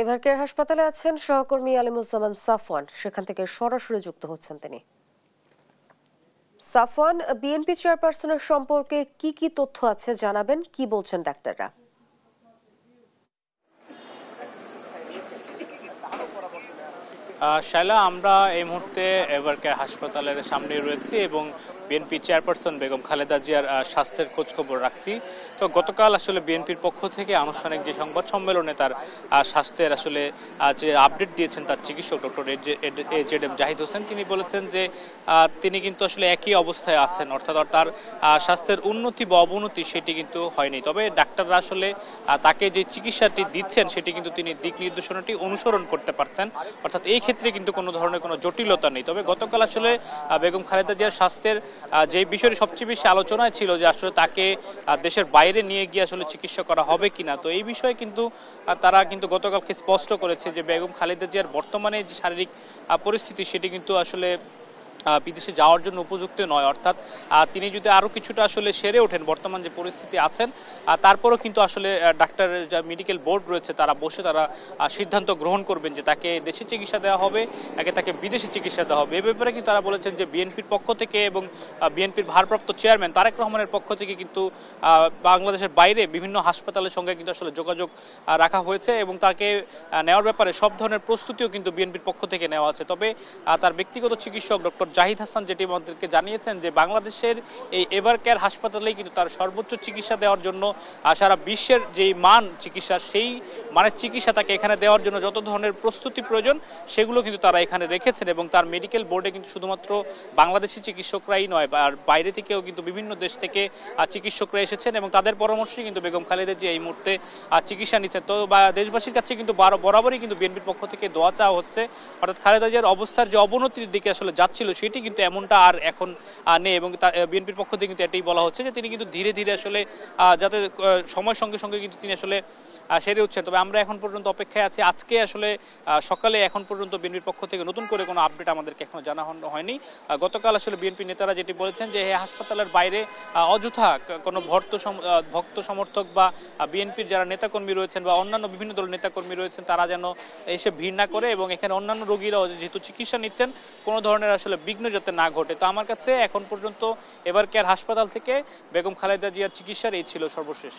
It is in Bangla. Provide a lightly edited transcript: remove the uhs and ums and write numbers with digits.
এভারকেয়ার হাসপাতালে আছেন সহকর্মী আলিমুজ্জামান সাফওয়ান, সেখান থেকে সরাসরি যুক্ত হচ্ছেন তিনি। সাফওয়ান, বিএনপি চেয়ারপারসনের সম্পর্কে কি তথ্য আছে জানাবেন, কি বলছেন ডাক্তাররা? শাইলা, আমরা এই মুহূর্তে এভারকেয়ার হাসপাতালের সামনে রয়েছি এবং বিএনপি চেয়ারপারসন বেগম খালেদা জিয়ার স্বাস্থ্যের খোঁজখবর রাখছি। তো গতকাল আসলে বিএনপির পক্ষ থেকে আনুষ্ঠানিক যে সংবাদ সম্মেলনে তার স্বাস্থ্যের আসলে যে আপডেট দিয়েছেন তার চিকিৎসক ডক্টর এজেডএম জাহিদ হোসেন, তিনি বলেছেন যে তিনি কিন্তু আসলে একই অবস্থায় আছেন, অর্থাৎ তার স্বাস্থ্যের উন্নতি বা অবনতি সেটি কিন্তু হয়নি। তবে ডাক্তাররা আসলে তাকে যে চিকিৎসাটি দিচ্ছেন সেটি কিন্তু তিনি দিক নির্দেশনাটি অনুসরণ করতে পারছেন, অর্থাৎ এই ক্ষেত্রে কিন্তু কোনো ধরনের কোনো জটিলতা নেই। তবে গতকাল আসলে বেগম খালেদা জিয়ার স্বাস্থ্যের যে বিষয়টি সবচেয়ে বেশি আলোচনায় ছিল যে আসলে তাকে দেশের বাইরে নিয়ে গিয়ে আসলে চিকিৎসা করা হবে কিনা, তো এই বিষয়ে কিন্তু তারা কিন্তু গতকালকে স্পষ্ট করেছে যে বেগম খালেদা জিয়ার বর্তমানে যে শারীরিক পরিস্থিতি সেটি কিন্তু আসলে বিদেশে যাওয়ার জন্য উপযুক্ত নয়, অর্থাৎ তিনি যদি আরও কিছুটা আসলে সেরে ওঠেন বর্তমান যে পরিস্থিতি আছেন, তারপরও কিন্তু আসলে ডাক্তারের যা মেডিকেল বোর্ড রয়েছে তারা বসে তারা সিদ্ধান্ত গ্রহণ করবেন যে তাকে দেশে চিকিৎসা দেওয়া হবে নাকি তাকে বিদেশে চিকিৎসা দেওয়া হবে। এ ব্যাপারে কিন্তু তারা বলেছেন যে বিএনপির পক্ষ থেকে এবং বিএনপির ভারপ্রাপ্ত চেয়ারম্যান তারেক রহমানের পক্ষ থেকে কিন্তু বাংলাদেশের বাইরে বিভিন্ন হাসপাতালের সঙ্গে কিন্তু আসলে যোগাযোগ রাখা হয়েছে এবং তাকে নেওয়ার ব্যাপারে সব ধরনের প্রস্তুতিও কিন্তু বিএনপির পক্ষ থেকে নেওয়া আছে। তবে তার ব্যক্তিগত চিকিৎসক ডক্টর জাহিদ হাসান যেটি আমাদেরকে জানিয়েছেন যে বাংলাদেশের এই এভারকেয়ার হাসপাতালেই কিন্তু তার সর্বোচ্চ চিকিৎসা দেওয়ার জন্য সারা বিশ্বের যেই মান চিকিৎসা সেই মানের চিকিৎসা তাকে এখানে দেওয়ার জন্য যত ধরনের প্রস্তুতি প্রয়োজন সেগুলো কিন্তু তারা এখানে রেখেছেন এবং তার মেডিকেল বোর্ডে কিন্তু শুধুমাত্র বাংলাদেশি চিকিৎসকরাই নয়, আর বাইরে থেকেও কিন্তু বিভিন্ন দেশ থেকে চিকিৎসকরা এসেছেন এবং তাদের পরামর্শেই কিন্তু বেগম খালেদা জিয়া এই মুহূর্তে চিকিৎসা নিচ্ছেন। তো দেশবাসীর কাছে কিন্তু বরাবরই কিন্তু বিএনপির পক্ষ থেকে দোয়া চাওয়া হচ্ছে, অর্থাৎ খালেদা জিয়ার অবস্থার যে অবনতির দিকে আসলে যাচ্ছিল সেটি কিন্তু এমনটা আর এখন নেই এবং বিএনপির পক্ষ থেকে কিন্তু এটাই বলা হচ্ছে যে তিনি কিন্তু ধীরে ধীরে আসলে যাতে সময়ের সঙ্গে সঙ্গে কিন্তু তিনি আসলে সেরে উঠছেন। তবে আমরা এখন পর্যন্ত অপেক্ষায় আছি, আজকে আসলে সকালে এখন পর্যন্ত বিএনপির পক্ষ থেকে নতুন করে কোনো আপডেট আমাদেরকে এখনো জানানো হয়নি। গতকাল আসলে বিএনপি নেতারা যেটি বলেছেন যে এই হাসপাতালের বাইরে অযথা কোনো ভক্ত সমর্থক বা বিএনপির যারা নেতাকর্মী রয়েছেন বা অন্যান্য বিভিন্ন দলের নেতাকর্মী রয়েছেন তারা যেন এসে ভিড় না করে এবং এখানে অন্যান্য রোগীরাও যেহেতু চিকিৎসা নিচ্ছেন কোনো ধরনের আসলে বিঘ্ন যাতে না ঘটে। তো আমার কাছে এখন পর্যন্ত এভারকেয়ার হাসপাতাল থেকে বেগম খালেদা জিয়ার চিকিৎসার এই ছিল সর্বশেষ।